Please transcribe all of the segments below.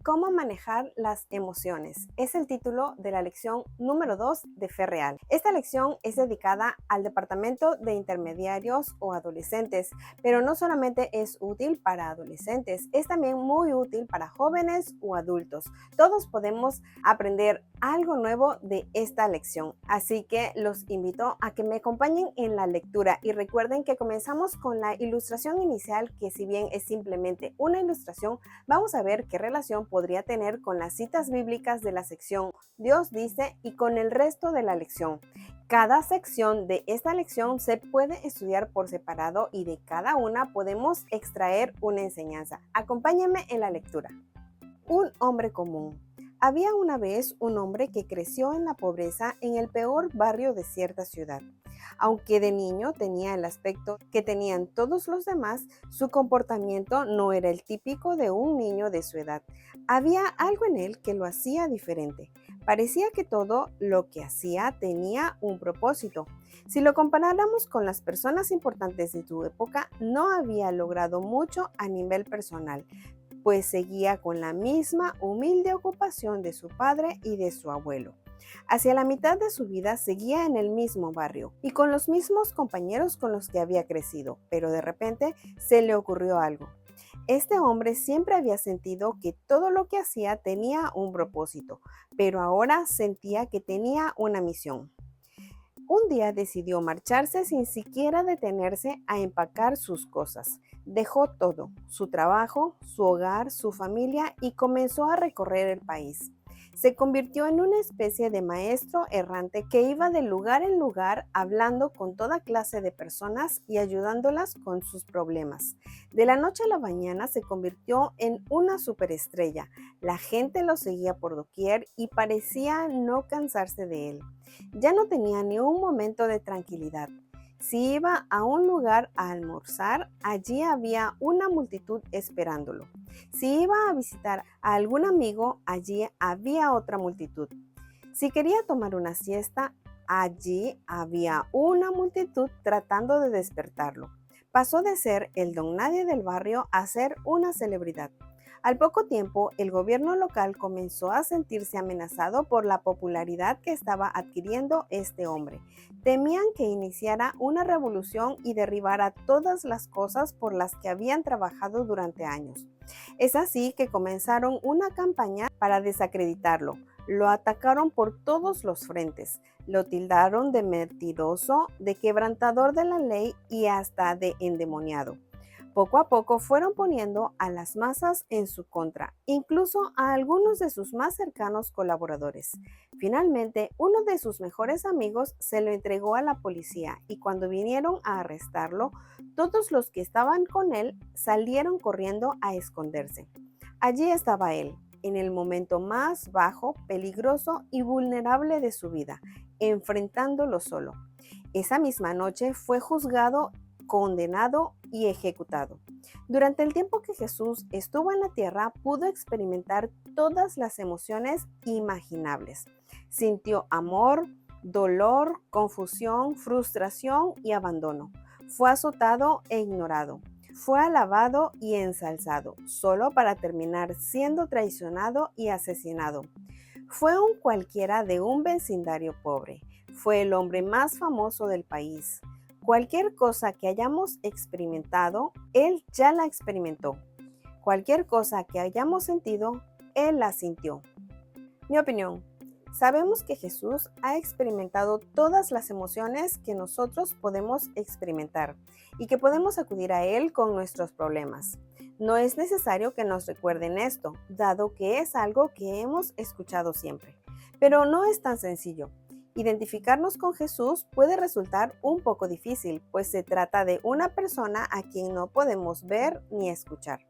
¿Cómo manejar las emociones? Es el título de la lección número 2 de Fe Real. Esta lección es dedicada al departamento de intermediarios o adolescentes, pero no solamente es útil para adolescentes, es también muy útil para jóvenes o adultos. Todos podemos aprender algo nuevo de esta lección, así que los invito a que me acompañen en la lectura y recuerden que comenzamos con la ilustración inicial, que si bien es simplemente una ilustración, vamos a ver qué relación podría tener con las citas bíblicas de la sección Dios dice y con el resto de la lección. Cada sección de esta lección se puede estudiar por separado y de cada una podemos extraer una enseñanza. Acompáñenme en la lectura. Un hombre común. Había una vez un hombre que creció en la pobreza en el peor barrio de cierta ciudad. Aunque de niño tenía el aspecto que tenían todos los demás, su comportamiento no era el típico de un niño de su edad. Había algo en él que lo hacía diferente. Parecía que todo lo que hacía tenía un propósito. Si lo comparáramos con las personas importantes de su época, no había logrado mucho a nivel personal, pues seguía con la misma humilde ocupación de su padre y de su abuelo. Hacia la mitad de su vida seguía en el mismo barrio y con los mismos compañeros con los que había crecido, pero de repente se le ocurrió algo. Este hombre siempre había sentido que todo lo que hacía tenía un propósito, pero ahora sentía que tenía una misión. Un día decidió marcharse sin siquiera detenerse a empacar sus cosas. Dejó todo, su trabajo, su hogar, su familia y comenzó a recorrer el país. Se convirtió en una especie de maestro errante que iba de lugar en lugar hablando con toda clase de personas y ayudándolas con sus problemas. De la noche a la mañana se convirtió en una superestrella. La gente lo seguía por doquier y parecía no cansarse de él. Ya no tenía ni un momento de tranquilidad. Si iba a un lugar a almorzar, allí había una multitud esperándolo. Si iba a visitar a algún amigo, allí había otra multitud. Si quería tomar una siesta, allí había una multitud tratando de despertarlo. Pasó de ser el don nadie del barrio a ser una celebridad. Al poco tiempo, el gobierno local comenzó a sentirse amenazado por la popularidad que estaba adquiriendo este hombre. Temían que iniciara una revolución y derribara todas las cosas por las que habían trabajado durante años. Es así que comenzaron una campaña para desacreditarlo. Lo atacaron por todos los frentes. Lo tildaron de mentiroso, de quebrantador de la ley y hasta de endemoniado. Poco a poco fueron poniendo a las masas en su contra, incluso a algunos de sus más cercanos colaboradores. Finalmente, uno de sus mejores amigos se lo entregó a la policía y cuando vinieron a arrestarlo, todos los que estaban con él salieron corriendo a esconderse. Allí estaba él, en el momento más bajo, peligroso y vulnerable de su vida, enfrentándolo solo. Esa misma noche fue juzgado, condenado y ejecutado. Durante el tiempo que Jesús estuvo en la tierra, pudo experimentar todas las emociones imaginables. Sintió amor, dolor, confusión, frustración y abandono. Fue azotado e ignorado. Fue alabado y ensalzado, solo para terminar siendo traicionado y asesinado. Fue un cualquiera de un vecindario pobre. Fue el hombre más famoso del país. Cualquier cosa que hayamos experimentado, Él ya la experimentó. Cualquier cosa que hayamos sentido, Él la sintió. Mi opinión. Sabemos que Jesús ha experimentado todas las emociones que nosotros podemos experimentar y que podemos acudir a Él con nuestros problemas. No es necesario que nos recuerden esto, dado que es algo que hemos escuchado siempre. Pero no es tan sencillo. Identificarnos con Jesús puede resultar un poco difícil, pues se trata de una persona a quien no podemos ver ni escuchar.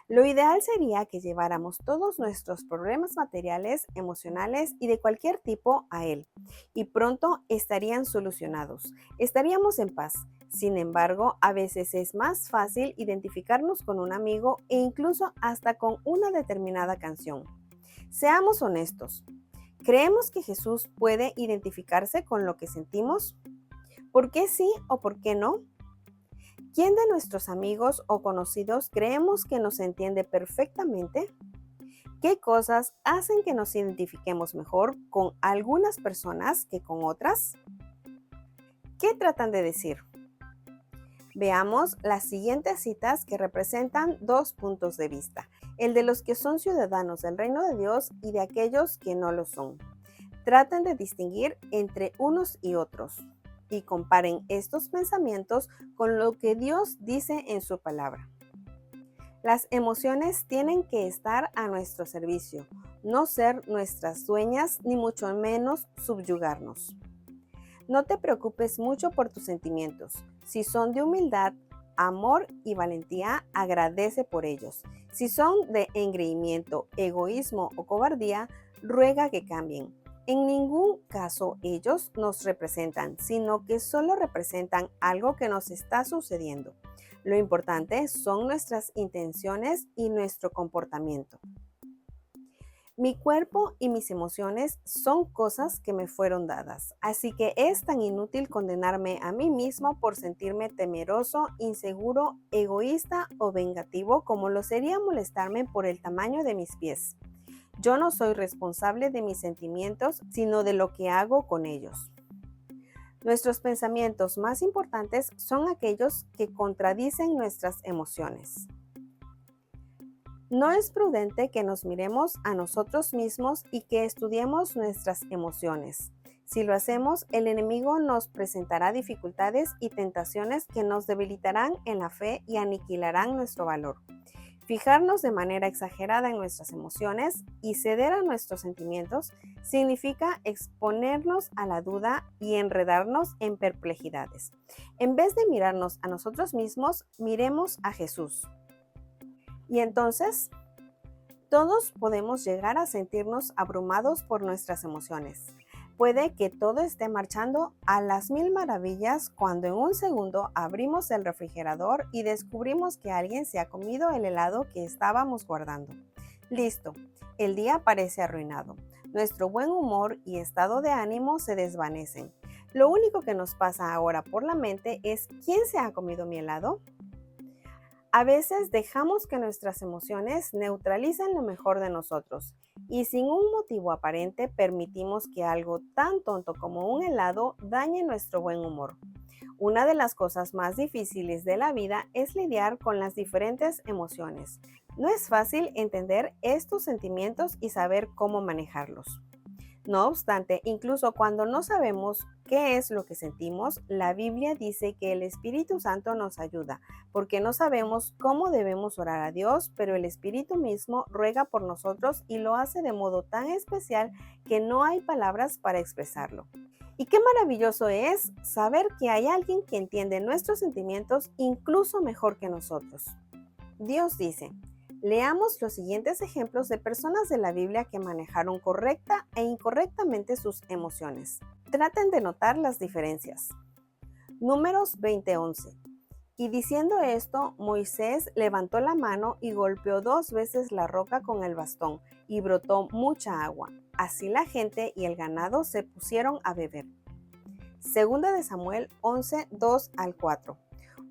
Lo ideal sería que lleváramos todos nuestros problemas materiales, emocionales y de cualquier tipo a Él, y pronto estarían solucionados. Estaríamos en paz. Sin embargo, a veces es más fácil identificarnos con un amigo e incluso hasta con una determinada canción. Seamos honestos. ¿Creemos que Jesús puede identificarse con lo que sentimos? ¿Por qué sí o por qué no? ¿Quién de nuestros amigos o conocidos creemos que nos entiende perfectamente? ¿Qué cosas hacen que nos identifiquemos mejor con algunas personas que con otras? ¿Qué tratan de decir? Veamos las siguientes citas que representan dos puntos de vista, el de los que son ciudadanos del reino de Dios y de aquellos que no lo son. Traten de distinguir entre unos y otros y comparen estos pensamientos con lo que Dios dice en su palabra. Las emociones tienen que estar a nuestro servicio, no ser nuestras dueñas ni mucho menos subyugarnos. No te preocupes mucho por tus sentimientos. Si son de humildad, amor y valentía, agradece por ellos. Si son de engreimiento, egoísmo o cobardía, ruega que cambien. En ningún caso ellos nos representan, sino que solo representan algo que nos está sucediendo. Lo importante son nuestras intenciones y nuestro comportamiento. Mi cuerpo y mis emociones son cosas que me fueron dadas, así que es tan inútil condenarme a mí mismo por sentirme temeroso, inseguro, egoísta o vengativo como lo sería molestarme por el tamaño de mis pies. Yo no soy responsable de mis sentimientos, sino de lo que hago con ellos. Nuestros pensamientos más importantes son aquellos que contradicen nuestras emociones. No es prudente que nos miremos a nosotros mismos y que estudiemos nuestras emociones. Si lo hacemos, el enemigo nos presentará dificultades y tentaciones que nos debilitarán en la fe y aniquilarán nuestro valor. Fijarnos de manera exagerada en nuestras emociones y ceder a nuestros sentimientos significa exponernos a la duda y enredarnos en perplejidades. En vez de mirarnos a nosotros mismos, miremos a Jesús. Y entonces, todos podemos llegar a sentirnos abrumados por nuestras emociones. Puede que todo esté marchando a las mil maravillas cuando en un segundo abrimos el refrigerador y descubrimos que alguien se ha comido el helado que estábamos guardando. Listo, el día parece arruinado. Nuestro buen humor y estado de ánimo se desvanecen. Lo único que nos pasa ahora por la mente es ¿quién se ha comido mi helado? A veces dejamos que nuestras emociones neutralicen lo mejor de nosotros y sin un motivo aparente permitimos que algo tan tonto como un helado dañe nuestro buen humor. Una de las cosas más difíciles de la vida es lidiar con las diferentes emociones. No es fácil entender estos sentimientos y saber cómo manejarlos. No obstante, incluso cuando no sabemos qué es lo que sentimos, la Biblia dice que el Espíritu Santo nos ayuda, porque no sabemos cómo debemos orar a Dios, pero el Espíritu mismo ruega por nosotros y lo hace de modo tan especial que no hay palabras para expresarlo. Y qué maravilloso es saber que hay alguien que entiende nuestros sentimientos incluso mejor que nosotros. Dios dice: leamos los siguientes ejemplos de personas de la Biblia que manejaron correcta e incorrectamente sus emociones. Traten de notar las diferencias. Números 20:11. Y diciendo esto, Moisés levantó la mano y golpeó 2 veces la roca con el bastón, y brotó mucha agua. Así la gente y el ganado se pusieron a beber. Segunda de Samuel 11:2-4.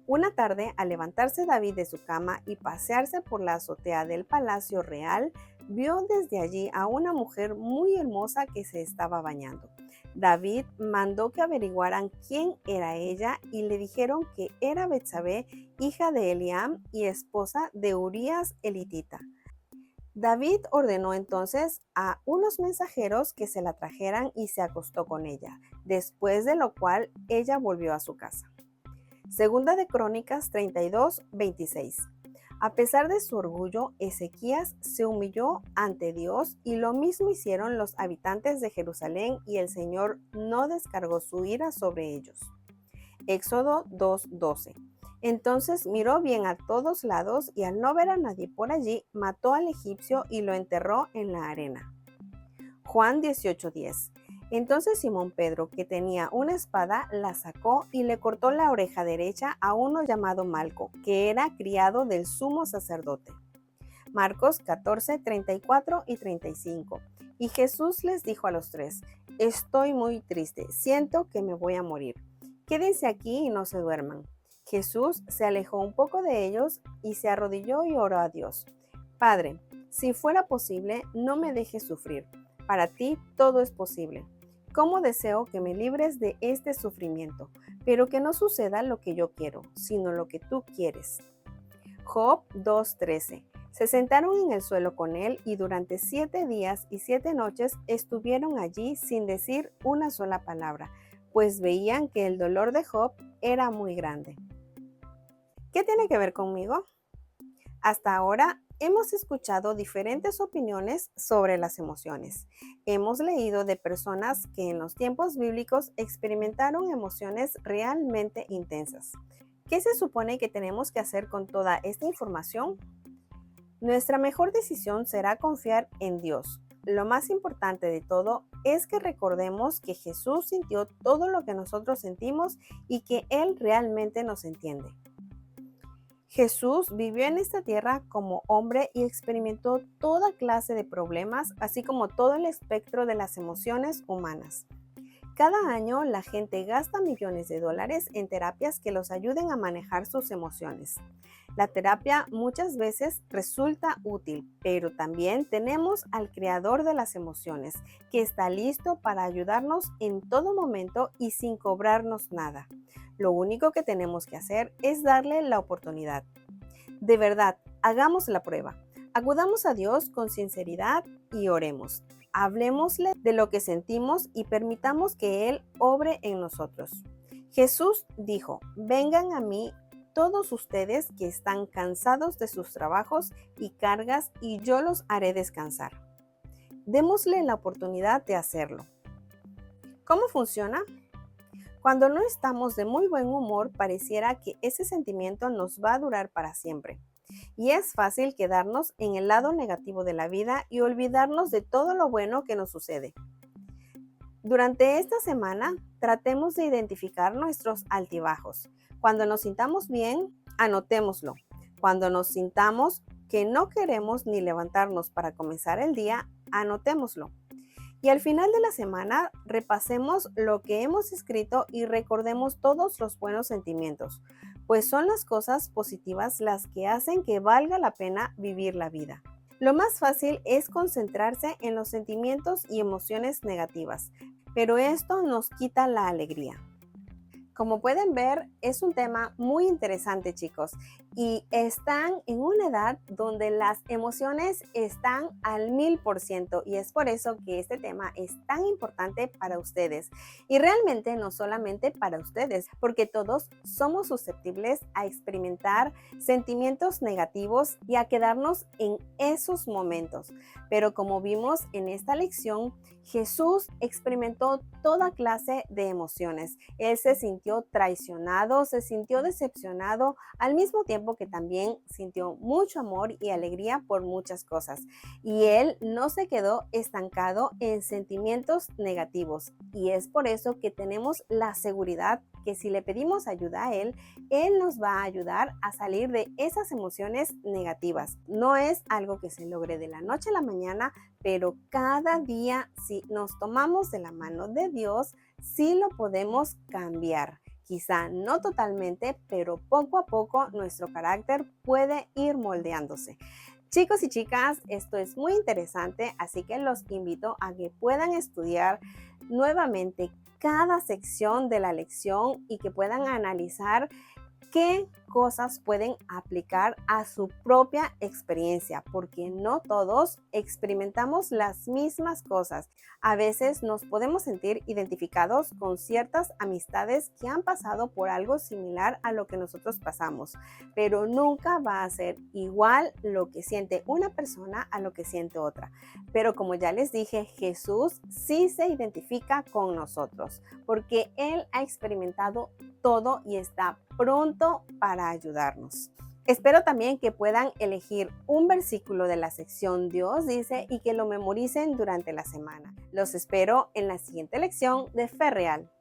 Una tarde, al levantarse David de su cama y pasearse por la azotea del palacio real, vio desde allí a una mujer muy hermosa que se estaba bañando. David mandó que averiguaran quién era ella y le dijeron que era Betsabé, hija de Eliam y esposa de Urías elitita. David ordenó entonces a unos mensajeros que se la trajeran y se acostó con ella, después de lo cual ella volvió a su casa. Segunda de Crónicas 32:26. A pesar de su orgullo, Ezequías se humilló ante Dios y lo mismo hicieron los habitantes de Jerusalén y el Señor no descargó su ira sobre ellos. Éxodo 2:12. Entonces miró bien a todos lados y al no ver a nadie por allí, mató al egipcio y lo enterró en la arena. Juan 18:10. Entonces Simón Pedro, que tenía una espada, la sacó y le cortó la oreja derecha a uno llamado Malco, que era criado del sumo sacerdote. Marcos 14:34-35. Y Jesús les dijo a los 3: estoy muy triste, siento que me voy a morir. Quédense aquí y no se duerman. Jesús se alejó un poco de ellos y se arrodilló y oró a Dios. Padre, Si fuera posible, no me dejes sufrir. Para ti todo es posible. ¿Cómo deseo que me libres de este sufrimiento? Pero que no suceda lo que yo quiero, sino lo que tú quieres. Job 2:13. Se sentaron en el suelo con él y durante 7 días y 7 noches estuvieron allí sin decir una sola palabra, pues veían que el dolor de Job era muy grande. ¿Qué tiene que ver conmigo? Hasta ahora hemos escuchado diferentes opiniones sobre las emociones. Hemos leído de personas que en los tiempos bíblicos experimentaron emociones realmente intensas. ¿Qué se supone que tenemos que hacer con toda esta información? Nuestra mejor decisión será confiar en Dios. Lo más importante de todo es que recordemos que Jesús sintió todo lo que nosotros sentimos y que Él realmente nos entiende. Jesús vivió en esta tierra como hombre y experimentó toda clase de problemas, así como todo el espectro de las emociones humanas. Cada año la gente gasta millones de dólares en terapias que los ayuden a manejar sus emociones. La terapia muchas veces resulta útil, pero también tenemos al creador de las emociones, que está listo para ayudarnos en todo momento y sin cobrarnos nada. Lo único que tenemos que hacer es darle la oportunidad. De verdad, hagamos la prueba. Acudamos a Dios con sinceridad y oremos. Hablemosle de lo que sentimos y permitamos que Él obre en nosotros. Jesús dijo: vengan a mí todos ustedes que están cansados de sus trabajos y cargas, y yo los haré descansar. Démosle la oportunidad de hacerlo. ¿Cómo funciona? Cuando no estamos de muy buen humor, pareciera que ese sentimiento nos va a durar para siempre. Y es fácil quedarnos en el lado negativo de la vida y olvidarnos de todo lo bueno que nos sucede. Durante esta semana, tratemos de identificar nuestros altibajos. Cuando nos sintamos bien, anotémoslo. Cuando nos sintamos que no queremos ni levantarnos para comenzar el día, anotémoslo. Y al final de la semana, repasemos lo que hemos escrito y recordemos todos los buenos sentimientos, pues son las cosas positivas las que hacen que valga la pena vivir la vida. Lo más fácil es concentrarse en los sentimientos y emociones negativas, pero esto nos quita la alegría. Como pueden ver, es un tema muy interesante, chicos, y están en una edad donde las emociones están al 1000%, y es por eso que este tema es tan importante para ustedes. Y realmente no solamente para ustedes, porque todos somos susceptibles a experimentar sentimientos negativos y a quedarnos en esos momentos. Pero como vimos en esta lección, Jesús experimentó toda clase de emociones. Él se sintió traicionado, se sintió decepcionado, al mismo tiempo que también sintió mucho amor y alegría por muchas cosas. Y él no se quedó estancado en sentimientos negativos. Y es por eso que tenemos la seguridad que si le pedimos ayuda a Él nos va a ayudar a salir de esas emociones negativas. No es algo que se logre de la noche a la mañana, pero cada día, si nos tomamos de la mano de Dios, sí lo podemos cambiar. Quizá no totalmente, pero poco a poco nuestro carácter puede ir moldeándose. Chicos y chicas, esto es muy interesante, así que los invito a que puedan estudiar nuevamente cada sección de la lección y que puedan analizar qué cosas pueden aplicar a su propia experiencia, porque no todos experimentamos las mismas cosas. A veces nos podemos sentir identificados con ciertas amistades que han pasado por algo similar a lo que nosotros pasamos, pero nunca va a ser igual lo que siente una persona a lo que siente otra. Pero como ya les dije, Jesús sí se identifica con nosotros, porque Él ha experimentado todo y está pronto para ayudarnos. Espero también que puedan elegir un versículo de la sección Dios dice y que lo memoricen durante la semana. Los espero en la siguiente lección de Fe Real.